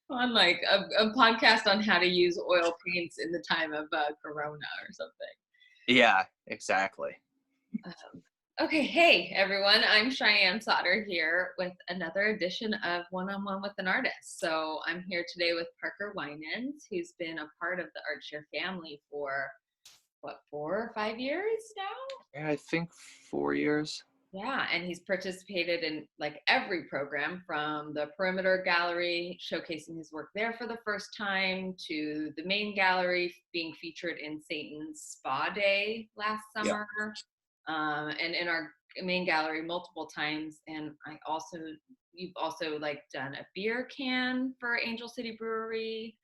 on like a podcast on how to use oil paints in the time of Corona or something. Yeah, exactly. Okay, hey everyone, I'm Cheyanne Sauter here with another edition of One-on-One with an Artist. So I'm here today with Parker Winan, who's been a part of the ArtShare family for, what, 4 or 5 years now? Yeah, I think 4 years. Yeah, and he's participated in like every program from the Perimeter Gallery, showcasing his work there for the first time, to the main gallery being featured in Satan's Spa Day last Yeah. summer, and in our main gallery multiple times. And you've also like done a beer can for Angel City Brewery.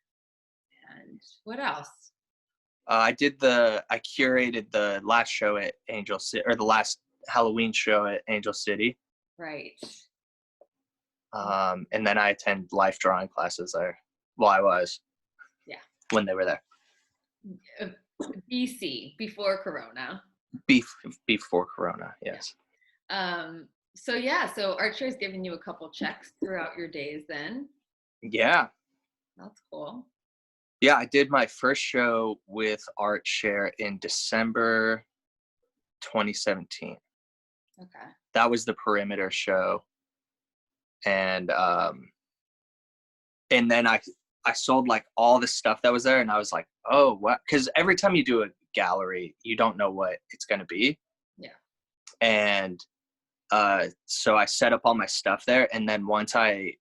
And what else? I curated the last show at Angel City, or the last Halloween show at Angel City. Right. And then I attend life drawing classes there. Well, I was. Yeah. When they were there. BC, before Corona. Before Corona, yes. So ArtShare has given you a couple checks throughout your days then. Yeah. That's cool. Yeah, I did my first show with ArtShare in December 2017. Okay. That was the Perimeter show. And then I sold like all the stuff that was there, and I was like, oh, what? Because every time you do a gallery, you don't know what it's going to be. Yeah. And so I set up all my stuff there, and then once I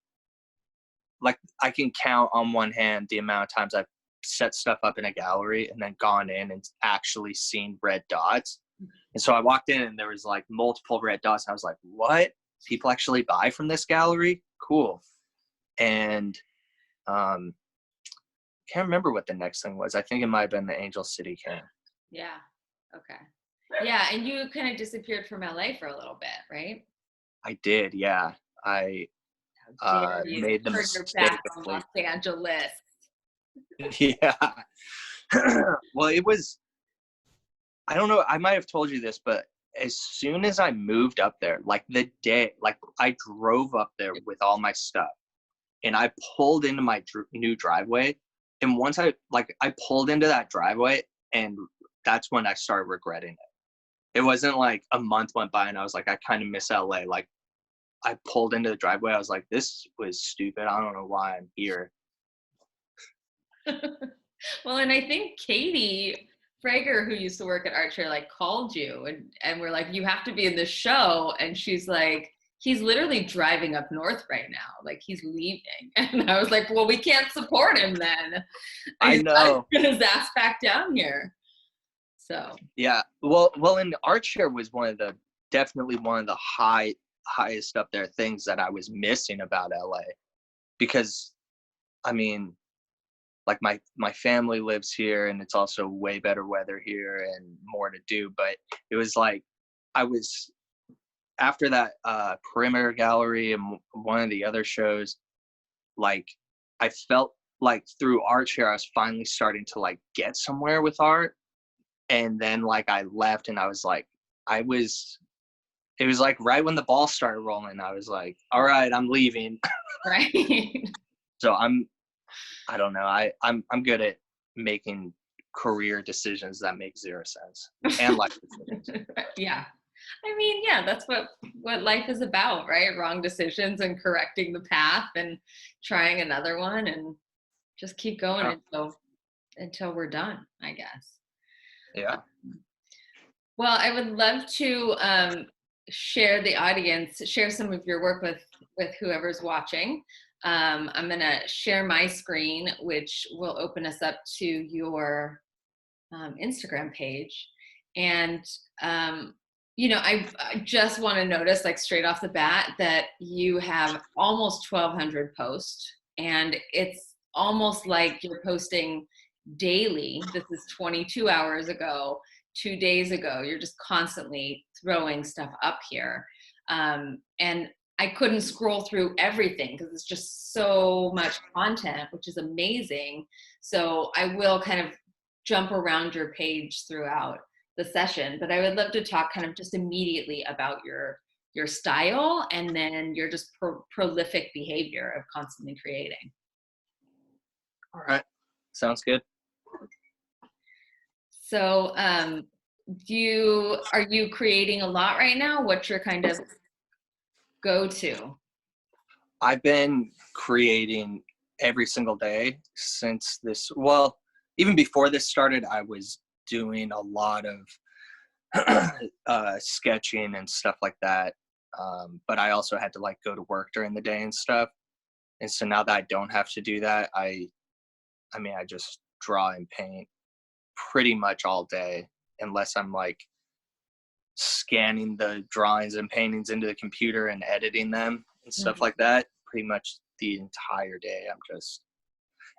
can count on one hand the amount of times I've set stuff up in a gallery and then gone in and actually seen red dots. And so I walked in and there was like multiple red dots. And I was like, what? People actually buy from this gallery? Cool. And can't remember what the next thing was. I think it might have been the Angel City can. Yeah. Okay. Yeah, and you kind of disappeared from LA for a little bit, right? I did, yeah. I made the mistake back on Los Angeles. Yeah. Well, it was, I don't know, I might have told you this, but as soon as I moved up there, like the day, like I drove up there with all my stuff and I pulled into my new driveway. And once I pulled into that driveway, and that's when I started regretting it. It wasn't like a month went by and I was like, I kind of miss LA. Like I pulled into the driveway. I was like, this was stupid. I don't know why I'm here. Well, and I think Katie Frager, who used to work at ArtShare, like called you and we're like, you have to be in the show. And she's like, he's literally driving up north right now. Like he's leaving. And I was like, well, we can't support him then. I know. He's his ass back down here. So. Yeah. Well, and ArtShare was definitely one of the highest up there things that I was missing about LA, because I mean, like my family lives here and it's also way better weather here and more to do. But it was like, I was, after that Perimeter Gallery and one of the other shows, like I felt like through ArtShare, I was finally starting to like get somewhere with art. And then like I left and I was like, it was like right when the ball started rolling, I was like, all right, I'm leaving. Right. So I don't know. I'm good at making career decisions that make zero sense, and life decisions. Yeah. I mean, yeah, that's what life is about, right? Wrong decisions and correcting the path and trying another one and just keep going until we're done, I guess. Yeah. Well, I would love to share some of your work with whoever's watching. I'm going to share my screen, which will open us up to your Instagram page. And, I just want to notice, like straight off the bat, that you have almost 1,200 posts, and it's almost like you're posting daily. This is 22 hours ago, 2 days ago. You're just constantly throwing stuff up here. And I couldn't scroll through everything because it's just so much content, which is amazing. So I will kind of jump around your page throughout the session, but I would love to talk kind of just immediately about your style and then your just prolific behavior of constantly creating. All right. Sounds good. So, are you creating a lot right now? What's your kind of go-to? I've been creating every single day since this, well, even before this started, I was doing a lot of sketching and stuff like that. But I also had to like go to work during the day and stuff. And so now that I don't have to do that, I mean, I just draw and paint pretty much all day, unless I'm like scanning the drawings and paintings into the computer and editing them and stuff Mhm. like that. Pretty much the entire day, I'm just,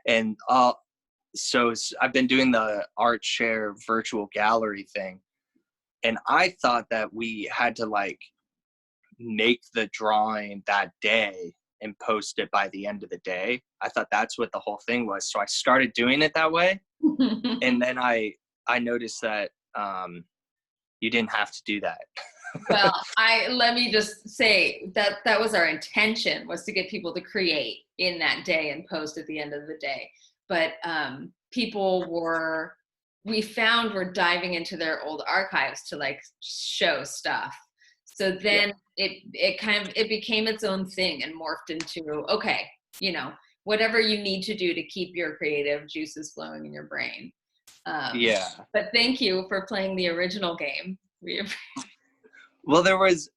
and I've been doing the art share virtual gallery thing, and I thought that we had to like make the drawing that day and post it by the end of the day. I thought that's what the whole thing was. So I started doing it that way. And then I noticed that you didn't have to do that. Well, let me just say that that was our intention, was to get people to create in that day and post at the end of the day. But we found were diving into their old archives to like show stuff. So Yeah. then it became its own thing and morphed into, okay, whatever you need to do to keep your creative juices flowing in your brain. Yeah. But thank you for playing the original game. Well, there was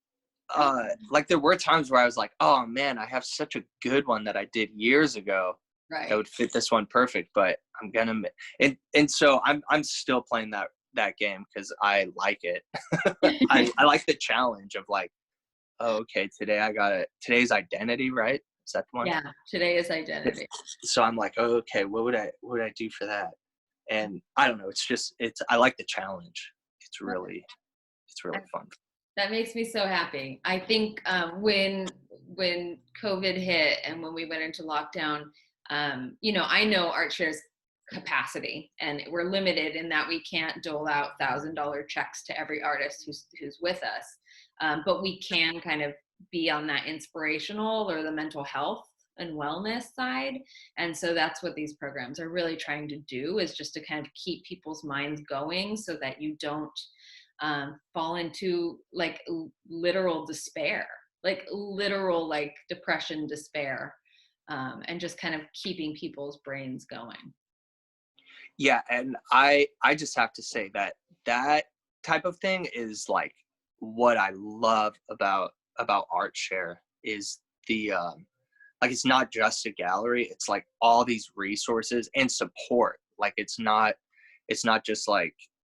like there were times where I was like, oh man, I have such a good one that I did years ago that Right. would fit this one perfect, but I'm gonna and so I'm still playing that game because I like it. I like the challenge of like, oh, okay, today's identity, right? Is that the one? Yeah, today is identity. So I'm like, oh, okay, what would I do for that? And I don't know, I like the challenge. It's really fun. That makes me so happy. I think when COVID hit and when we went into lockdown, I know ArtShare's capacity, and we're limited in that we can't dole out $1,000 checks to every artist who's with us, but we can kind of be on that inspirational or the mental health and wellness side. And so that's what these programs are really trying to do, is just to kind of keep people's minds going so that you don't fall into like literal despair, like literal like depression, despair, and just kind of keeping people's brains going. Yeah, and I just have to say that type of thing is like what I love about ArtShare is the like it's not just a gallery, it's like all these resources and support. Like it's not just like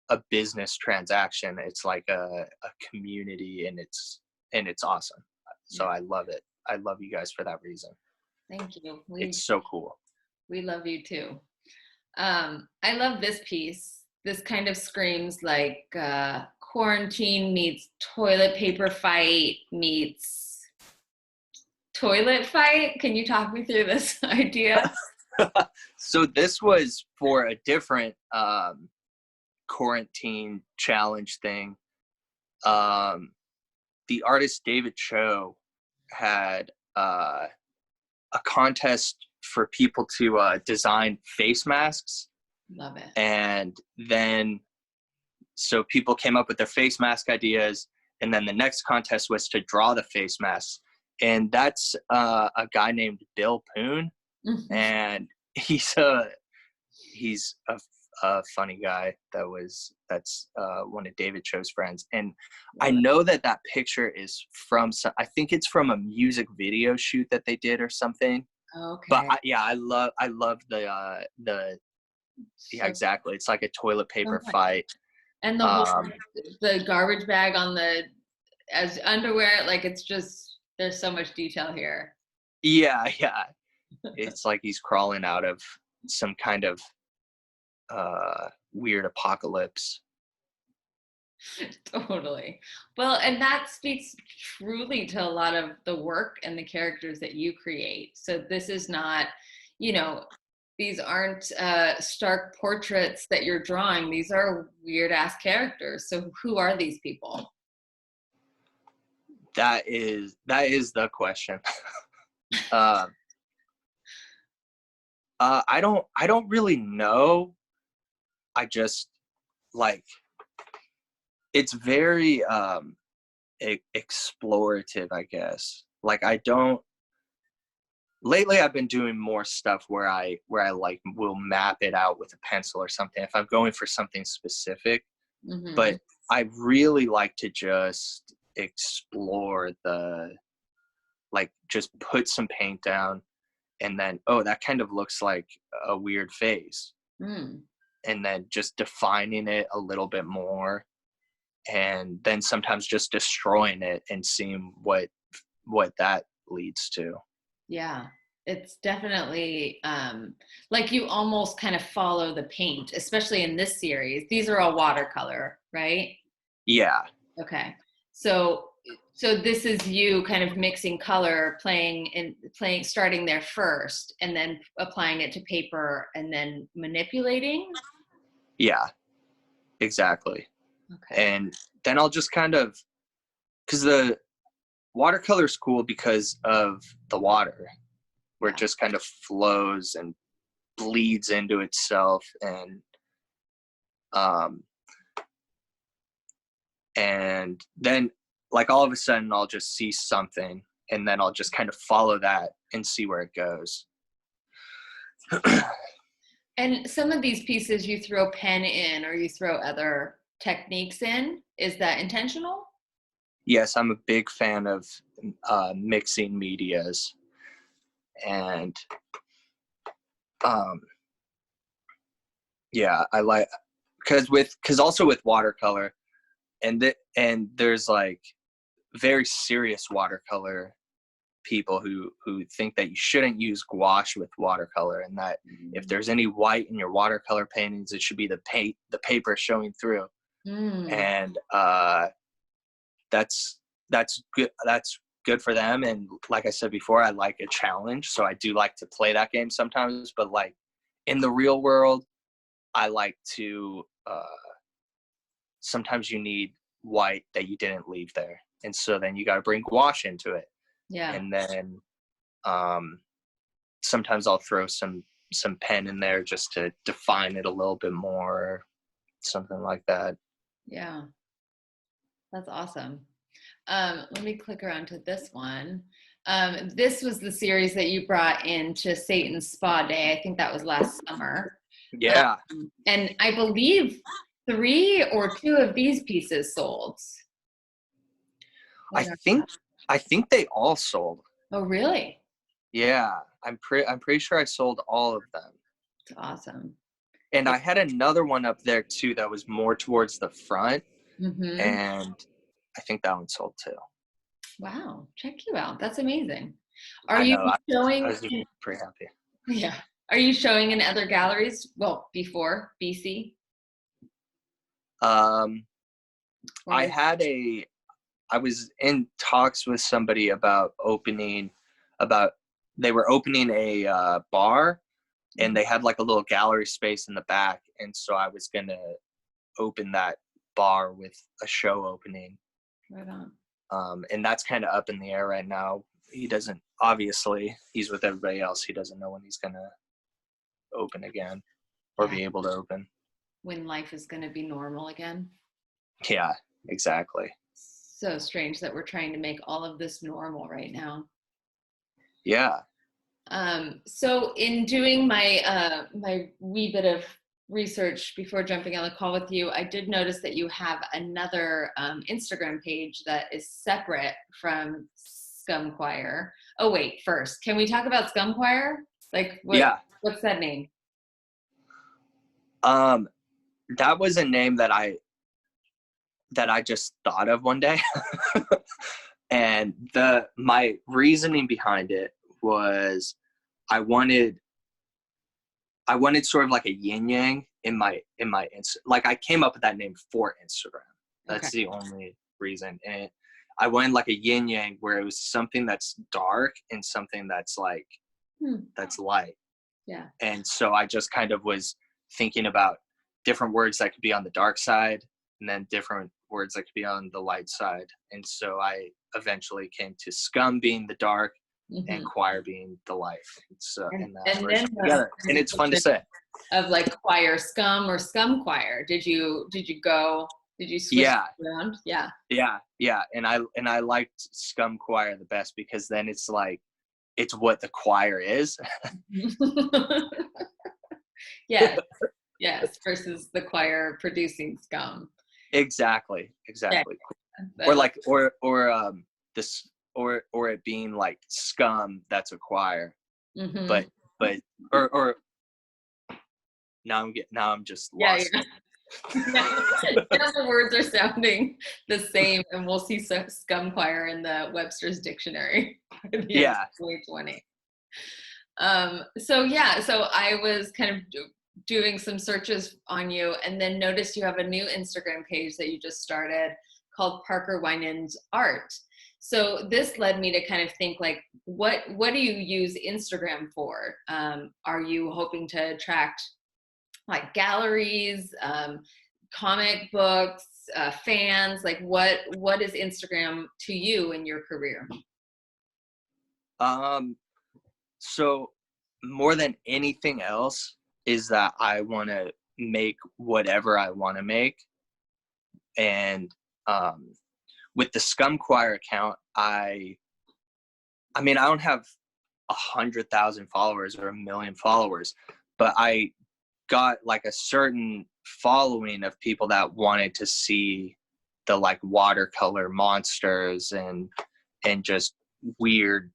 a business transaction. It's like a community, and it's awesome. So Yeah. I love it. I love you guys for that reason. Thank you. It's so cool. We love you too. I love this piece. This kind of screams like quarantine meets toilet paper fight meets toilet fight. Can you talk me through this idea? So this was for a different quarantine challenge thing. The artist David Cho had a contest for people to design face masks. Love it. And then so people came up with their face mask ideas, and then the next contest was to draw the face masks. And that's a guy named Bill Poon, and he's a funny guy. That's one of David Cho's friends, and I know that picture is from I think it's from a music video shoot that they did or something. Okay. But I love yeah, So, exactly. It's like a toilet so paper much. fight. And the garbage bag on as underwear, like it's just, there's so much detail here. Yeah. It's like he's crawling out of some kind of weird apocalypse. Totally. Well, and that speaks truly to a lot of the work and the characters that you create. So this is not, these aren't stark portraits that you're drawing. These are weird ass characters. So who are these people? That is the question. uh, I don't really know. I just like, it's very explorative, I guess. Like, lately I've been doing more stuff where I like will map it out with a pencil or something if I'm going for something specific. Mm-hmm. But I really like to just explore like, just put some paint down, and then, oh, that kind of looks like a weird face. Mm. And then just defining it a little bit more, and then sometimes just destroying it and seeing what that leads to. Yeah, it's definitely like you almost kind of follow the paint, especially in this series. These are all watercolor, right? Yeah. Okay. So this is you kind of mixing color, playing starting there first and then applying it to paper and then manipulating. Yeah, exactly. Okay. And then I'll just kind of, because the watercolor's cool because of the water, where it Yeah. just kind of flows and bleeds into itself. Um and then, like, all of a sudden I'll just see something, and then I'll just kind of follow that and see where it goes. And some of these pieces you throw pen in or you throw other techniques in. Is that intentional? Yes, I'm a big fan of mixing medias. And um yeah, I like, because also with watercolor, and there's like very serious watercolor people who think that you shouldn't use gouache with watercolor, and that if there's any white in your watercolor paintings, it should be the paper showing through. Mm. And that's good for them. And like I said before, I like a challenge, so I do like to play that game sometimes. But like, in the real world, I like to sometimes you need white that you didn't leave there, and so then you got to bring gouache into it. Yeah. And then sometimes I'll throw some pen in there just to define it a little bit more, something like that. Yeah. That's awesome. Let me click around to this one. This was the series that you brought into Satan's Spa Day. I think that was last summer. Yeah, And I believe 3 or 2 of these pieces sold. I think I think they all sold. Oh, really? Yeah, I'm pretty sure I sold all of them. That's awesome. And I had another one up there too that was more towards the front, Mm-hmm. and I think that one sold too. Wow. Check you out. That's amazing. Are I you know. I showing? was pretty happy. Yeah. Are you showing in other galleries? Well, before BC? Um, Or I is, had I was in talks with somebody about about they were opening a bar, and Mhm. they had like a little gallery space in the back, and so I was gonna open that bar with a show opening. Right on. And that's kind of up in the air right now. He doesn't, obviously, he's with everybody else. He doesn't know when he's gonna open again or Yeah. be able to open. When life is going to be normal again. Yeah, exactly. So strange that we're trying to make all of this normal right now. Yeah. So in doing my my wee bit of research before jumping on the call with you, I did notice that you have another Instagram page that is separate from Scum Choir. Oh wait, first, can we talk about Scum Choir? Like Yeah. what's that name? Um, that was a name that I just thought of one day. And my reasoning behind it was I wanted sort of like a yin yang in my like, I came up with that name for Instagram. Okay. That's the only reason. And I wanted like a yin yang where it was something that's dark and something that's like that's light. Yeah. And so I just kind of was thinking about different words that could be on the dark side, and then different words that could be on the light side. And so I eventually came to scum being the dark, Mhm. and choir being the life. So, And and that's where it's then together, and it's fun to say. of like choir scum or scum choir. Did you switch Yeah, around? Yeah. yeah, and I liked scum choir the best because then it's like it's what the choir is. Yes, yes, versus the choir producing scum. Exactly, Yeah, exactly. I Or love. like this or it being like scum that's a choir, but Mhm. but or now I'm just Yeah, lost. yeah. Now the words are sounding the same, and we'll see scum choir in the Webster's dictionary by the end of Yeah. 2020. So yeah, so I was kind of doing some searches on you, and then noticed you have a new Instagram page that you just started called Parker Winan's Art. So this led me to kind of think like, what do you use Instagram for? Are you hoping to attract like galleries, comic books, fans? Like, what is Instagram to you in your career? Um so more than anything else is that I want to make whatever I want to make, and um with the Scum Choir account, I mean I don't have 100,000 followers or 1 million followers, but I got like a certain following of people that wanted to see the like watercolor monsters and just weird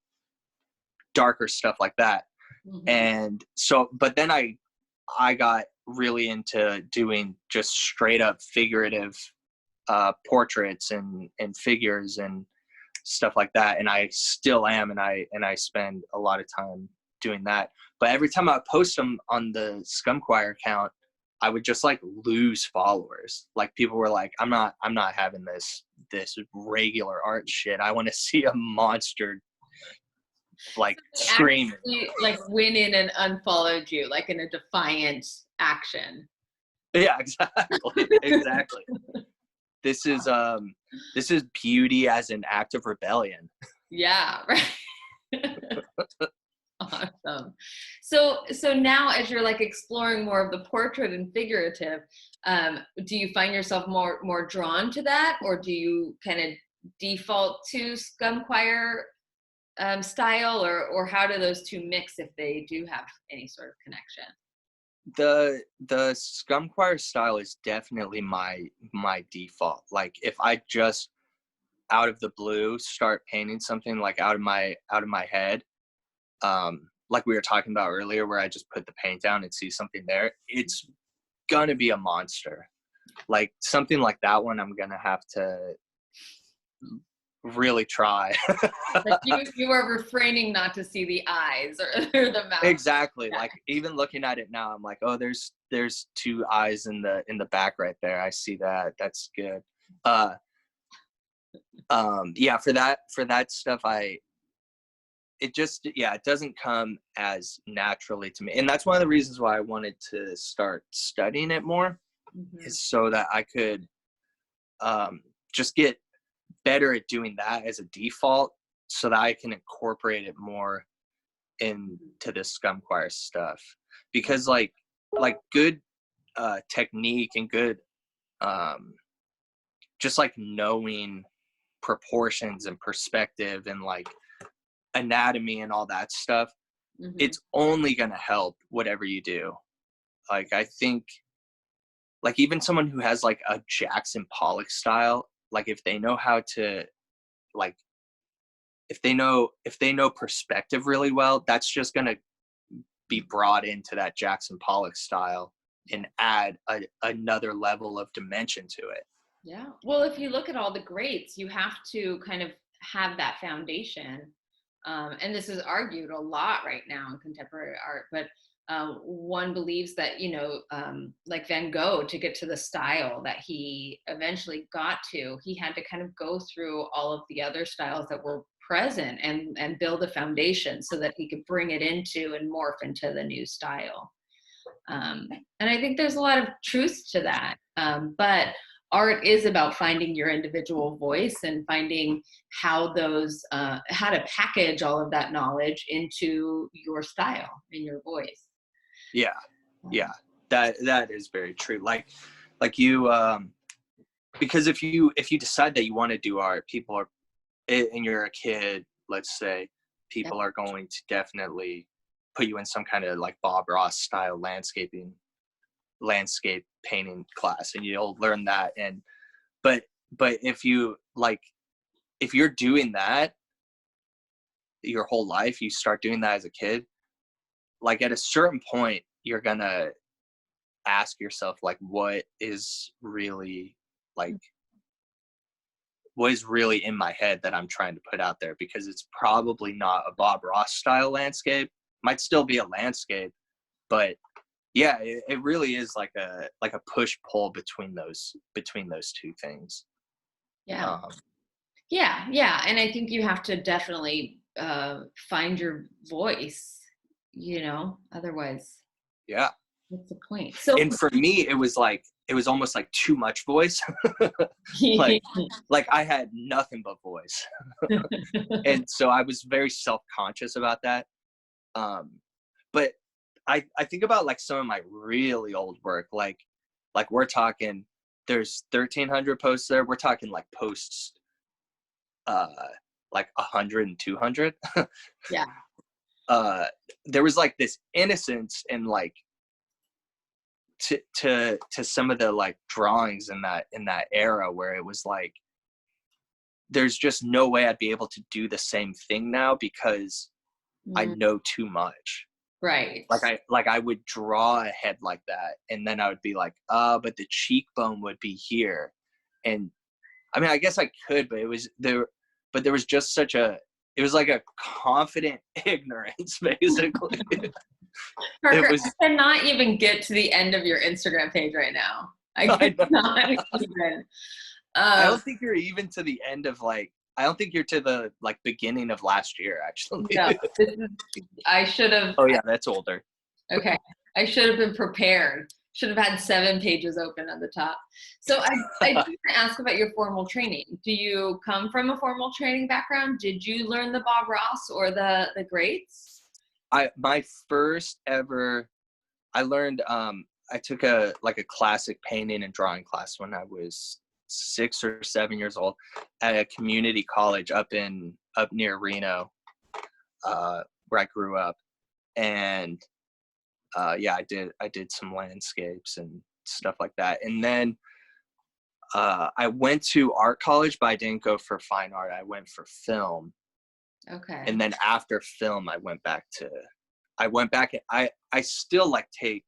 darker stuff like that. Mhm. And so but then I got really into doing just straight up figurative portraits and figures and stuff like that, and I still am, and I spend a lot of time doing that. But every time I post them on the Scum Choir account, I would just like lose followers. Like people were like, I'm not having this regular art shit. I want to see a monster like They screaming. actually like went in and unfollowed you, like in a defiant action. Yeah, exactly, exactly. This is this is beauty as an act of rebellion. Yeah, right. Awesome. So now as you're like exploring more of the portrait and figurative, do you find yourself more drawn to that, or do you kind of default to scum choir style, or how do those two mix if they do have any sort of connection? The Scum Choir style is definitely my default. Like if I just out of the blue start painting something like out of my head, like we were talking about earlier, where I just put the paint down and see something there, it's gonna be a monster. Like something like that one, I'm gonna have to really try. Like you are refraining not to see the eyes or the mouth. Exactly. Yeah. Like even looking at it now, I'm like, oh, there's two eyes in the back right there. I see that. That's good. Uh, yeah, for that stuff, it just yeah, it doesn't come as naturally to me, and that's one of the reasons why I wanted to start studying it more, Mhm. is so that I could um just get better at doing that as a default, so that I can incorporate it more into this Scum Choir stuff. Because like good technique and good um just like knowing proportions and perspective and like anatomy and all that stuff, Mhm. it's only going to help whatever you do. Like I think like even someone who has like a Jackson Pollock style, like if they know how to like if they know perspective really well, that's just going to be brought into that Jackson Pollock style and add another level of dimension to it. Yeah. Well, if you look at all the greats, you have to kind of have that foundation. And this is argued a lot right now in contemporary art, but one believes that, like Van Gogh, to get to the style that he eventually got to, he had to kind of go through all of the other styles that were present and build a foundation so that he could bring it into and morph into the new style. And I think there's a lot of truth to that. But art is about finding your individual voice and finding how how to package all of that knowledge into your style and your voice. Yeah. Yeah. That is very true. Like you, because if you decide that you want to do art, people are, and you're a kid, let's say, people are going to definitely put you in some kind of like Bob Ross style landscape painting class, and you'll learn that. And but if you're doing that your whole life, you start doing that as a kid, like at a certain point you're gonna ask yourself, like, what is really in my head that I'm trying to put out there? Because it's probably not a Bob Ross style landscape. Might still be a landscape, but yeah, it really is like a push pull between those two things. Yeah. Yeah. And I think you have to definitely find your voice, otherwise. Yeah. What's the point? So, and for me, it was almost like too much voice. like I had nothing but voice. And so I was very self-conscious about that. But I think about like some of my really old work, like we're talking, there's 1,300 posts there. We're talking like posts, like 100 and 200. Yeah. There was like this innocence and like to some of the like drawings in that era, where it was like, there's just no way I'd be able to do the same thing now because I know too much. Right. Like I would draw a head like that, and then I would be like, but the cheekbone would be here. And I mean, I guess I could, but there was just it was like a confident ignorance, basically. Parker, I cannot even get to the end of your Instagram page right now. I cannot even. I don't think you're even to the end of I don't think you're to the beginning of last year, actually. No, I should have. Oh yeah, that's older. Okay, I should have been prepared. Should have had 7 pages open at the top. So I do want to ask about your formal training. Do you come from a formal training background? Did you learn the Bob Ross or the greats? My first ever, I learned, I took a classic painting and drawing class when I was 6 or 7 years old at a community college up near Reno, where I grew up. And yeah, I did some landscapes and stuff like that. And then I went to art college, but I didn't go for fine art. I went for film. Okay. And then after film, I went back. I still take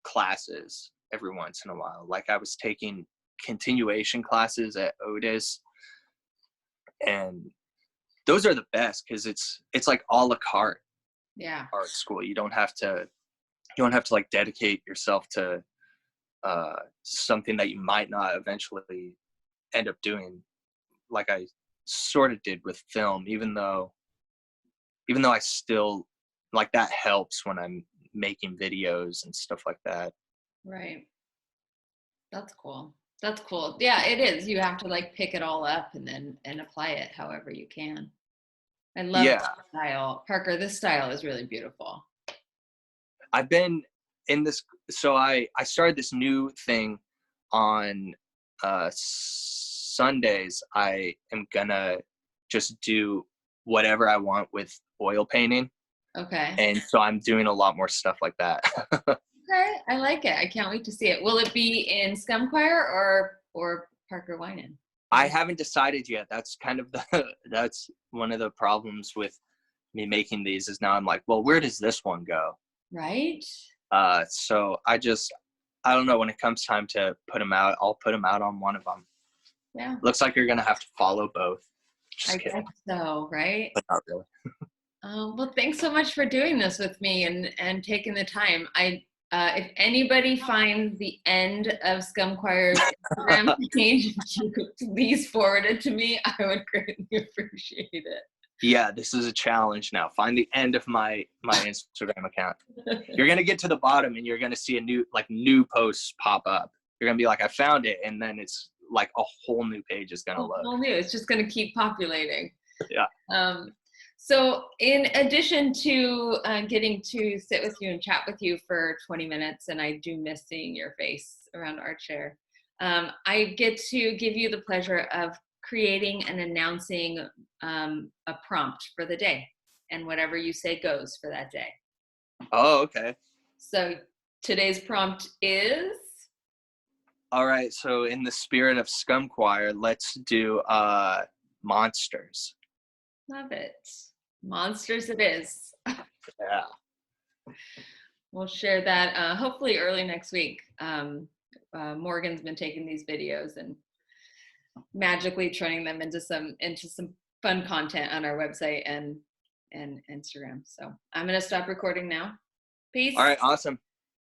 classes every once in a while. Like I was taking continuation classes at Otis, and those are the best because it's like a la carte. Yeah. Art school. You don't have to dedicate yourself to something that you might not eventually end up doing, like I sort of did with film, even though I still that helps when I'm making videos and stuff like that. Right. That's cool. Yeah, it is. You have to pick it all up and apply it however you can. I love this style. Parker, this style is really beautiful. I've been in this, so I started this new thing on Sundays. I am gonna just do whatever I want with oil painting. Okay. And so I'm doing a lot more stuff like that. Okay, I like it. I can't wait to see it. Will it be in Scum Choir or Parker Winan? I haven't decided yet. That's kind of that's one of the problems with me making these, is now I'm like, well, where does this one go? Right. So I don't know, when it comes time to put them out, I'll put them out on one of them. Yeah. Looks like you're going to have to follow both. I guess so, right? But not really. Well, thanks so much for doing this with me and taking the time. If anybody finds the end of Scum Choir's Instagram page, if you could please forward it to me, I would greatly appreciate it. Yeah, this is a challenge now. Find the end of my Instagram account. You're gonna get to the bottom and you're gonna see a new posts pop up. You're gonna be like, I found it, and then it's like a whole new page is gonna load. Whole new. It's just going to keep populating. Yeah. So in addition to getting to sit with you and chat with you for 20 minutes, and I do miss seeing your face around our chair, I get to give you the pleasure of creating and announcing a prompt for the day, and whatever you say goes for that day. Oh, okay. So today's prompt is? All right, so in the spirit of Scum Choir, let's do monsters. Love it. Monsters it is. Yeah. We'll share that hopefully early next week. Morgan's been taking these videos and magically turning them into some fun content on our website and Instagram. So I'm going to stop recording now. Peace. All right, awesome.